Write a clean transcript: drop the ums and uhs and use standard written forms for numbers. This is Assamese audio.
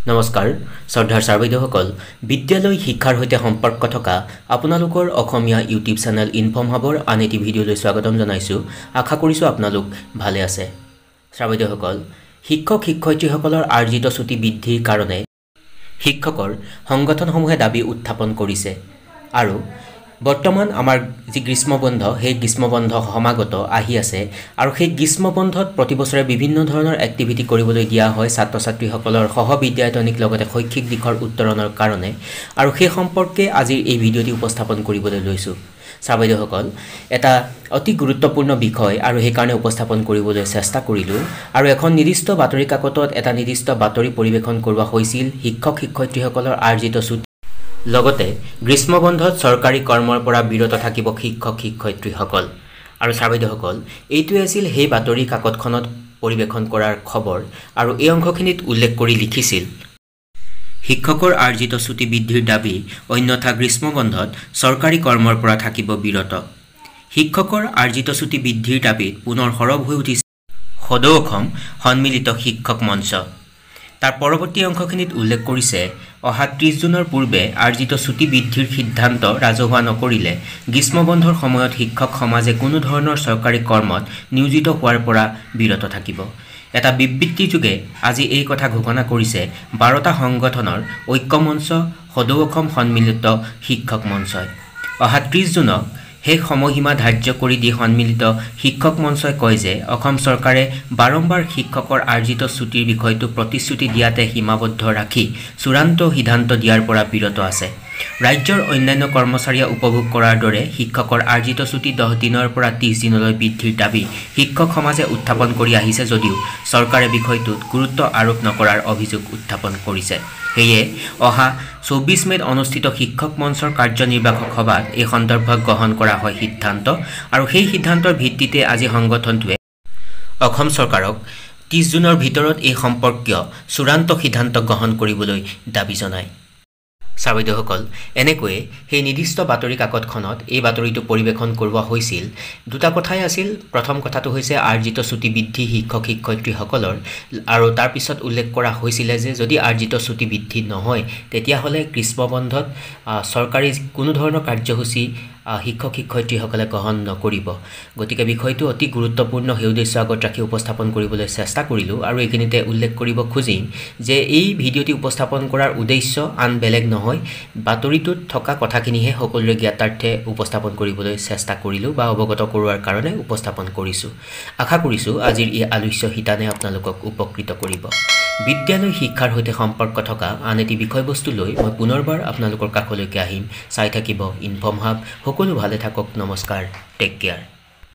নমস্কাৰ শ্ৰদ্ধাৰ ছাৰবাইদেউসকল বিদ্যালয় শিক্ষাৰ সৈতে সম্পৰ্ক থকা আপোনালোকৰ অসমীয়া ইউটিউব চেনেল ইনফৰ্ম হাবৰ আন এটি ভিডিঅ'লৈ স্বাগতম জনাইছোঁ আশা কৰিছোঁ আপোনালোক ভালে আছে ছাৰবাইদেউসকল শিক্ষক শিক্ষয়িত্ৰীসকলৰ আৰ্জিত ছুটি বৃদ্ধিৰ কাৰণে শিক্ষকৰ সংগঠনসমূহে দাবী উত্থাপন কৰিছে আৰু বৰ্তমান আমাৰ যি গ্ৰীষ্মবন্ধ সেই গ্ৰীষ্মবন্ধ সমাগত আহি আছে আৰু সেই গ্ৰীষ্মবন্ধত প্ৰতি বছৰে বিভিন্ন ধৰণৰ এক্টিভিটি কৰিবলৈ দিয়া হয় ছাত্ৰ ছাত্ৰীসকলৰ সহবিদ্যায়তনিক লগতে শৈক্ষিক দিশৰ উত্তৰণৰ কাৰণে আৰু সেই সম্পৰ্কে আজিৰ এই ভিডিঅ'টি উপস্থাপন কৰিবলৈ লৈছোঁ ছাৰবাইদেউসকল এটা অতি গুৰুত্বপূৰ্ণ বিষয় আৰু সেই কাৰণে উপস্থাপন কৰিবলৈ চেষ্টা কৰিলোঁ আৰু এখন নিৰ্দিষ্ট বাতৰি কাকতত এটা নিৰ্দিষ্ট বাতৰি পৰিৱেশন কৰোৱা হৈছিল শিক্ষক শিক্ষয়িত্ৰীসকলৰ আৰ্জিত ছুটি লগতে গ্ৰীষ্মবন্ধত চৰকাৰী কৰ্মৰ পৰা বিৰত থাকিব শিক্ষক শিক্ষয়িত্ৰীসকল আৰু ছাৰবাইদেউসকল এইটোৱে আছিল সেই বাতৰি কাকতখনত পৰিৱেশন কৰাৰ খবৰ আৰু এই অংশখিনিত উল্লেখ কৰি লিখিছিল শিক্ষকৰ আৰ্জিত ছুটি বৃদ্ধিৰ দাবী অন্যথা গ্ৰীষ্মবন্ধত চৰকাৰী কৰ্মৰ পৰা থাকিব বিৰত শিক্ষকৰ আৰ্জিত ছুটি বৃদ্ধিৰ দাবীত পুনৰ সৰব হৈ উঠিছে সদৌ অসম সন্মিলিত শিক্ষক মঞ্চ তাৰ পৰৱৰ্তী অংশখিনিত উল্লেখ কৰিছে অহা 30 জুনৰ পূৰ্বে আৰ্জিত ছুটি বৃদ্ধিৰ সিদ্ধান্ত ৰাজহুৱা নকৰিলে গ্ৰীষ্মবন্ধৰ সময়ত শিক্ষক সমাজে কোনো ধৰণৰ চৰকাৰী কৰ্মত নিয়োজিত হোৱাৰ পৰা বিৰত থাকিব এটা বিবৃতি যোগে আজি এই কথা ঘোষণা কৰিছে 12টা সংগঠনৰ ঐক্যমঞ্চ সদৌ অসম সন্মিলিত শিক্ষক মঞ্চই অহা 30 জুনক শেষ সময়সীমা ধাৰ্য কৰি দি সন্মিলিত শিক্ষক মঞ্চই কয় যে অসম চৰকাৰে বাৰম্বাৰ শিক্ষকৰ আৰ্জিত ছুটিৰ বিষয়টো প্ৰতিশ্ৰুতি দিয়াতে সীমাবদ্ধ ৰাখি চূড়ান্ত সিদ্ধান্ত দিয়াৰ পৰা বিৰত আছে ৰাজ্যৰ অন্যান্য কৰ্মচাৰীয়ে উপভোগ কৰাৰ দৰে শিক্ষকৰ আৰ্জিত ছুটি 10 দিনৰ পৰা 30 দিনলৈ বৃদ্ধিৰ দাবী শিক্ষক সমাজে উত্থাপন কৰি আহিছে যদিও চৰকাৰে বিষয়টোত গুৰুত্ব আৰোপ নকৰাৰ অভিযোগ উত্থাপন কৰিছে সেয়ে অহা 24 মেত অনুষ্ঠিত শিক্ষক মঞ্চৰ কাৰ্যনিৰ্বাহক সভাত এই সন্দৰ্ভত গ্ৰহণ কৰা হয় সিদ্ধান্ত আৰু সেই সিদ্ধান্তৰ ভিত্তিতে আজি সংগঠনটোৱে অসম চৰকাৰক 30 জুনৰ ভিতৰত এই সম্পৰ্কীয় চূড়ান্ত সিদ্ধান্ত গ্ৰহণ কৰিবলৈ দাবী জনায় ছাৰবাইদেউসকল এনেকৈয়ে সেই নিৰ্দিষ্ট বাতৰি কাকতখনত এই বাতৰিটো পৰিৱেশন কৰোৱা হৈছিল দুটা কথাই আছিল প্ৰথম কথাটো হৈছে আৰ্জিত ছুটি বৃদ্ধি শিক্ষক শিক্ষয়িত্ৰীসকলৰ আৰু তাৰ পিছত উল্লেখ কৰা হৈছিল যে যদি আৰ্জিত ছুটি বৃদ্ধি নহয় তেতিয়াহ'লে গ্ৰীষ্মবন্ধত চৰকাৰী কোনো ধৰণৰ কাৰ্যসূচী শিক্ষক শিক্ষয়িত্ৰীসকলে গ্ৰহণ নকৰিব গতিকে বিষয়টো অতি গুৰুত্বপূৰ্ণ সেই উদ্দেশ্য আগত ৰাখি উপস্থাপন কৰিবলৈ চেষ্টা কৰিলোঁ আৰু এইখিনিতে উল্লেখ কৰিব খুজিম যে এই ভিডিঅ'টি উপস্থাপন কৰাৰ উদ্দেশ্য আন বেলেগ নহয় বাতৰিটোত থকা কথাখিনিহে সকলোৰে জ্ঞাতাৰ্থে উপস্থাপন কৰিবলৈ চেষ্টা কৰিলোঁ বা অৱগত কৰোৱাৰ কাৰণে উপস্থাপন কৰিছোঁ আশা কৰিছোঁ আজিৰ এই আলোচ্য শিতানে আপোনালোকক উপকৃত কৰিব বিদ্যালয় শিক্ষাৰ সৈতে সম্পৰ্ক থকা আন এটি বিষয়বস্তু লৈ মই পুনৰবাৰ আপোনালোকৰ কাষলৈকে আহিম চাই থাকিব ইনফৰ্ম হাব সকলো ভালে থাকক নমস্কাৰ টেক কেয়াৰ